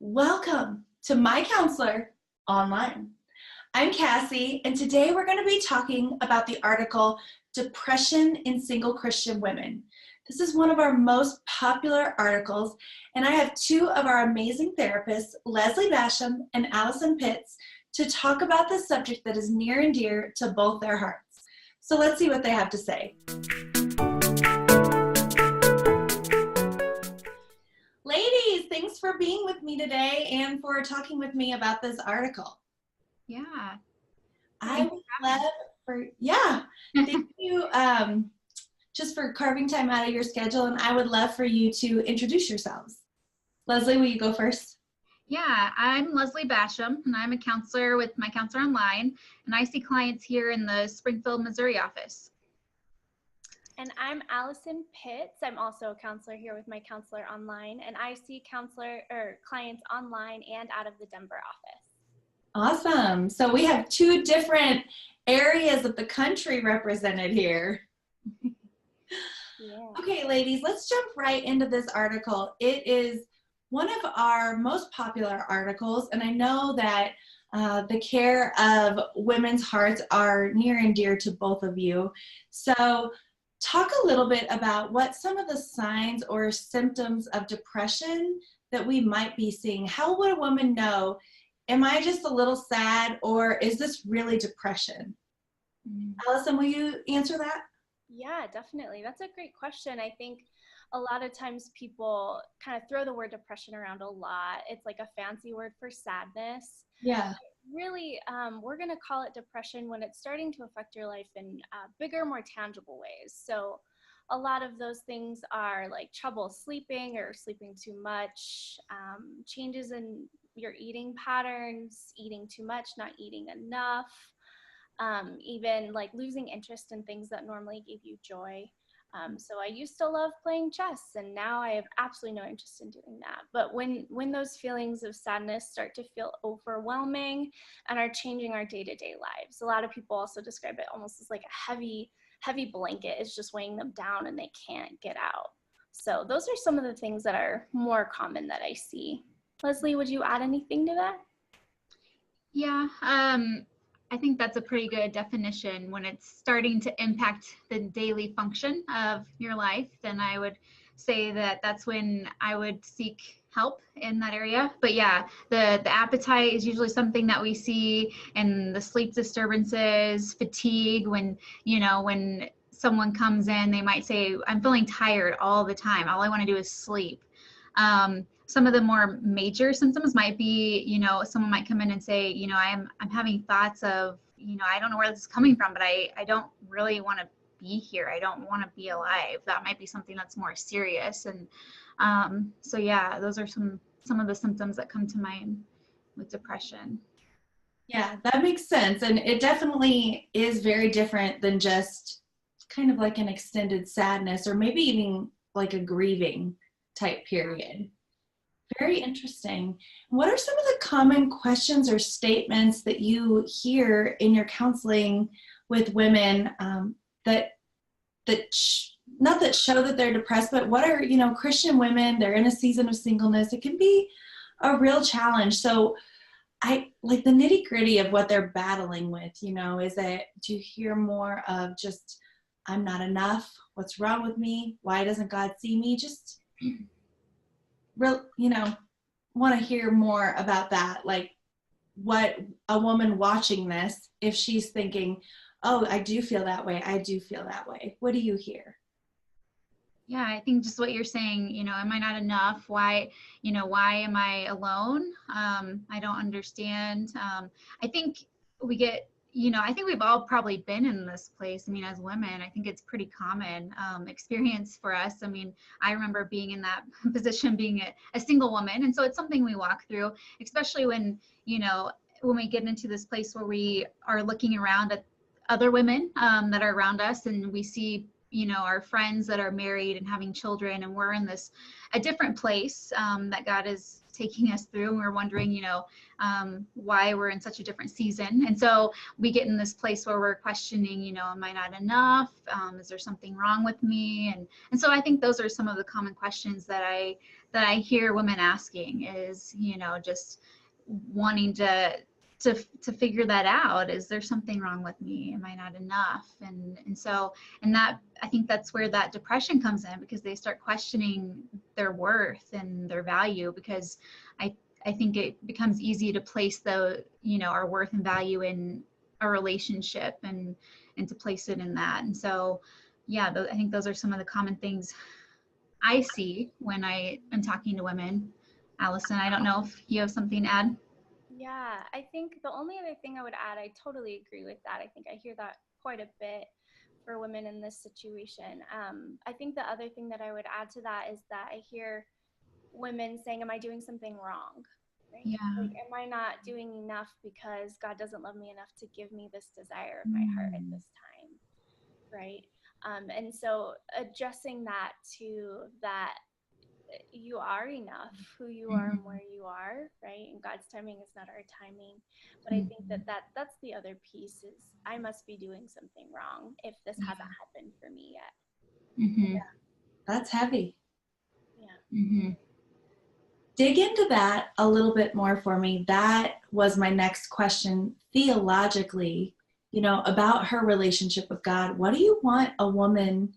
Welcome to My Counselor Online. I'm Cassie, and today we're going to be talking about the article, Depression in Single Christian Women. This is one of our most popular articles, and I have two of our amazing therapists, Leslie Basham and Allison Pitts, to talk about this subject that is near and dear to both their hearts. So let's see what they have to say. Ladies, thanks for being with me today and for talking with me about this article. Yeah. I would love for, thank you just for carving time out of your schedule, and I would love for you to introduce yourselves. Leslie, will you go first? Yeah, I'm Leslie Basham, and I'm a counselor with MyCounselor.Online, and I see clients here in the Springfield, Missouri office. And I'm Allison Pitts. I'm also a counselor here with MyCounselor.Online, and I see clients online and out of the Denver office. Awesome. So we have two different areas of the country represented here. Yeah. Okay, ladies, let's jump right into this article. It is one of our most popular articles, and I know that the care of women's hearts are near and dear to both of you. So talk a little bit about what some of the signs or symptoms of depression that we might be seeing. How would a woman know, am I just a little sad, or is this really depression? Allison, will you answer that? Yeah, definitely. That's a great question. I think a lot of times people kind of throw the word depression around a lot. It's like a fancy word for sadness. Yeah. Really, we're going to call it depression when it's starting to affect your life in bigger, more tangible ways. So a lot of those things are like trouble sleeping or sleeping too much, changes in your eating patterns, eating too much, not eating enough, even like losing interest in things that normally give you joy. So I used to love playing chess, and now I have absolutely no interest in doing that. But when those feelings of sadness start to feel overwhelming and are changing our day-to-day lives, a lot of people also describe it almost as like a heavy blanket is just weighing them down and they can't get out. So those are some of the things that are more common that I see. Leslie, would you add anything to that? Yeah, I think that's a pretty good definition. When it's starting to impact the daily function of your life, then I would say that that's when I would seek help in that area. But yeah, the appetite is usually something that we see, and the sleep disturbances, fatigue. When someone comes in, they might say, I'm feeling tired all the time. All I want to do is sleep. Some of the more major symptoms might be, someone might come in and say, I'm having thoughts of, I don't know where this is coming from, but I don't really want to be here. I don't want to be alive. That might be something that's more serious. And so yeah, those are some of the symptoms that come to mind with depression. Yeah, that makes sense. And it definitely is very different than just kind of like an extended sadness, or maybe even like a grieving type period. Very interesting. What are some of the common questions or statements that you hear in your counseling with women not that show that they're depressed, but what are, Christian women, they're in a season of singleness. It can be a real challenge. So I like the nitty gritty of what they're battling with, is that, do you hear more of just, I'm not enough? What's wrong with me? Why doesn't God see me? Just real, want to hear more about that. Like what a woman watching this, if she's thinking, oh, I do feel that way. I do feel that way. What do you hear? Yeah, I think just what you're saying, am I not enough? Why am I alone? I don't understand. I think we get, I think we've all probably been in this place. I mean, as women, I think it's pretty common experience for us. I mean, I remember being in that position, being a single woman. And so it's something we walk through, especially when we get into this place where we are looking around at other women that are around us, and we see our friends that are married and having children, and we're in a different place that God is taking us through, and we're wondering, why we're in such a different season. And so we get in this place where we're questioning, am I not enough? Is there something wrong with me? And so I think those are some of the common questions that I hear women asking, is, just wanting to figure that out. Is there something wrong with me? Am I not enough? And that, I think that's where that depression comes in, because they start questioning their worth and their value, because I think it becomes easy to place our worth and value in a relationship, and to place it in that. And so, yeah, I think those are some of the common things I see when I am talking to women. Allison, I don't know if you have something to add. Yeah, I think the only other thing I would add, I totally agree with that. I think I hear that quite a bit for women in this situation. I think the other thing that I would add to that is that I hear women saying, am I doing something wrong? Right? Yeah. Like, am I not doing enough because God doesn't love me enough to give me this desire of my heart at this time? Right? And so addressing that to that, you are enough who you are and where you are, right? And God's timing is not our timing. But I think that's the other piece, is I must be doing something wrong if this hasn't happened for me yet. Yeah, that's heavy. Yeah. Dig into that a little bit more for me. That was my next question theologically, about her relationship with God. What do you want a woman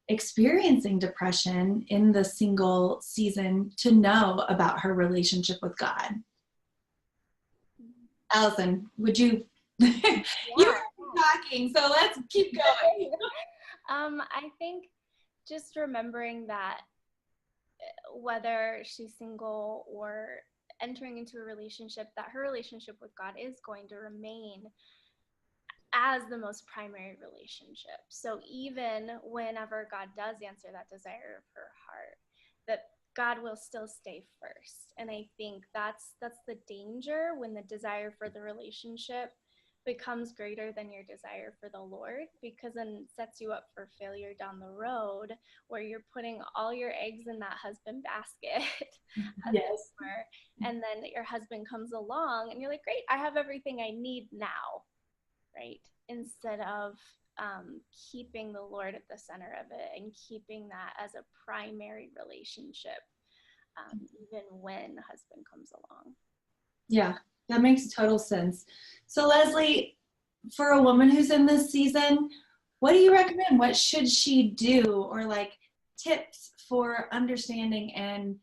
experiencing depression in the single season to know about her relationship with God? Allison, would you? Yeah. You were talking, so let's keep going. I think just remembering that whether she's single or entering into a relationship, that her relationship with God is going to remain as the most primary relationship. So even whenever God does answer that desire of her heart, that God will still stay first. And I think that's the danger, when the desire for the relationship becomes greater than your desire for the Lord, because then it sets you up for failure down the road, where you're putting all your eggs in that husband basket. Yes. And then your husband comes along and you're like, great, I have everything I need now, right? Instead of keeping the Lord at the center of it and keeping that as a primary relationship, even when the husband comes along. Yeah, that makes total sense. So Leslie, for a woman who's in this season, what do you recommend? What should she do, or like tips for understanding and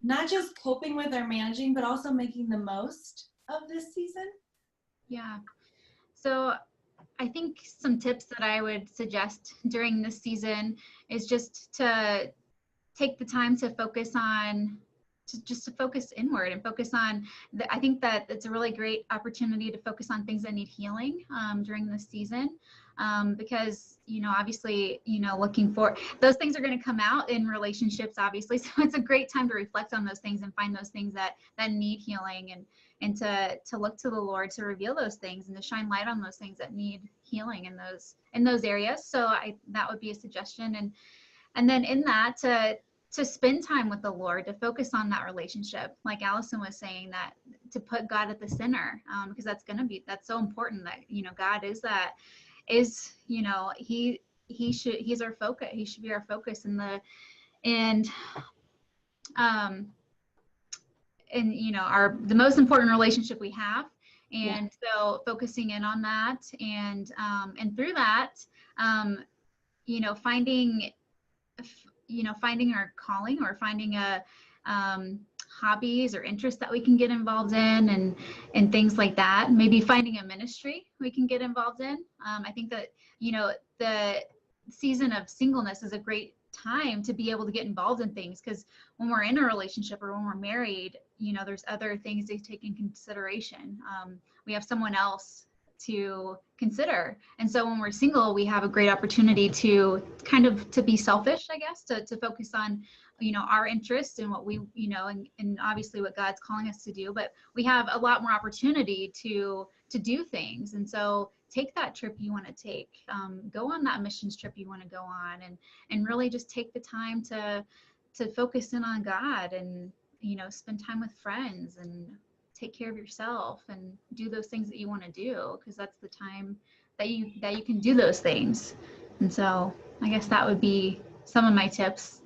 not just coping with or managing, but also making the most of this season? Yeah. So I think some tips that I would suggest during this season is just to take the time to focus to focus inward and focus on I think that it's a really great opportunity to focus on things that need healing during this season, because obviously looking for those things are going to come out in relationships, obviously, so it's a great time to reflect on those things and find those things that need healing, and to look to the Lord to reveal those things and to shine light on those things that need healing in those areas. So that would be a suggestion, and then in that to spend time with the Lord, to focus on that relationship, like Allison was saying, that to put God at the center, because that's so important, that God he's our focus. He should be our focus the most important relationship we have. And so focusing in on that, and through that, finding our calling, or finding hobbies or interests that we can get involved in, and things like that. Maybe finding a ministry we can get involved in. I think that, the season of singleness is a great time to be able to get involved in things, because when we're in a relationship or when we're married, there's other things they take in consideration. We have someone else to consider, and so when we're single, we have a great opportunity to kind of to be selfish, I guess, to focus on our interest and what we, and obviously what God's calling us to do, but we have a lot more opportunity to do things. And so take that trip you want to take, go on that missions trip you want to go on, and really just take the time to focus in on God, and, spend time with friends, and take care of yourself, and do those things that you want to do, because that's the time that you can do those things. And so I guess that would be some of my tips.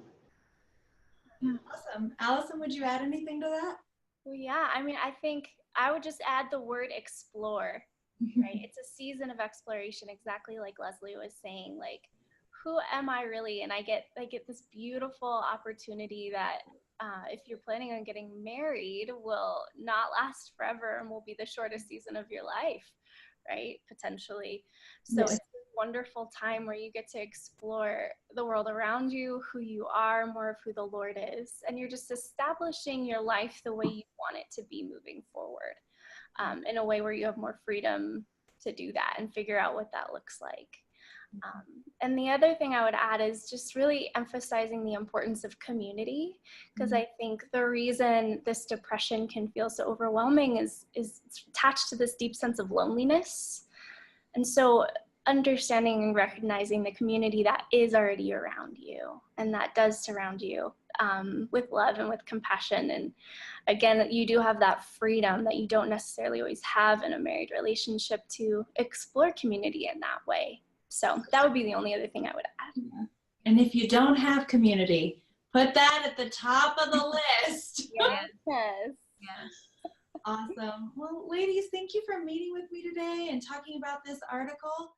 Yeah. Awesome. Allison, would you add anything to that? Well, yeah, I mean, I think I would just add the word explore, right? It's a season of exploration, exactly like Leslie was saying, like, who am I really? And I get this beautiful opportunity that if you're planning on getting married, will not last forever and will be the shortest season of your life, right? Potentially. So Yes. it's a wonderful time where you get to explore the world around you, who you are, more of who the Lord is, and you're just establishing your life the way you want it to be moving forward, in a way where you have more freedom to do that and figure out what that looks like. And the other thing I would add is just really emphasizing the importance of community, because I think the reason this depression can feel so overwhelming is attached to this deep sense of loneliness. And so understanding and recognizing the community that is already around you and that does surround you with love and with compassion. And again, you do have that freedom that you don't necessarily always have in a married relationship to explore community in that way. So that would be the only other thing I would add. Yeah. And if you don't have community, put that at the top of the list. Yes. Yes. Awesome. Well, ladies, thank you for meeting with me today and talking about this article.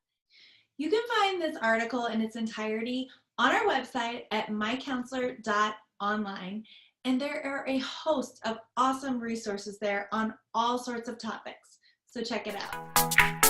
You can find this article in its entirety on our website at MyCounselor.Online. And there are a host of awesome resources there on all sorts of topics. So check it out.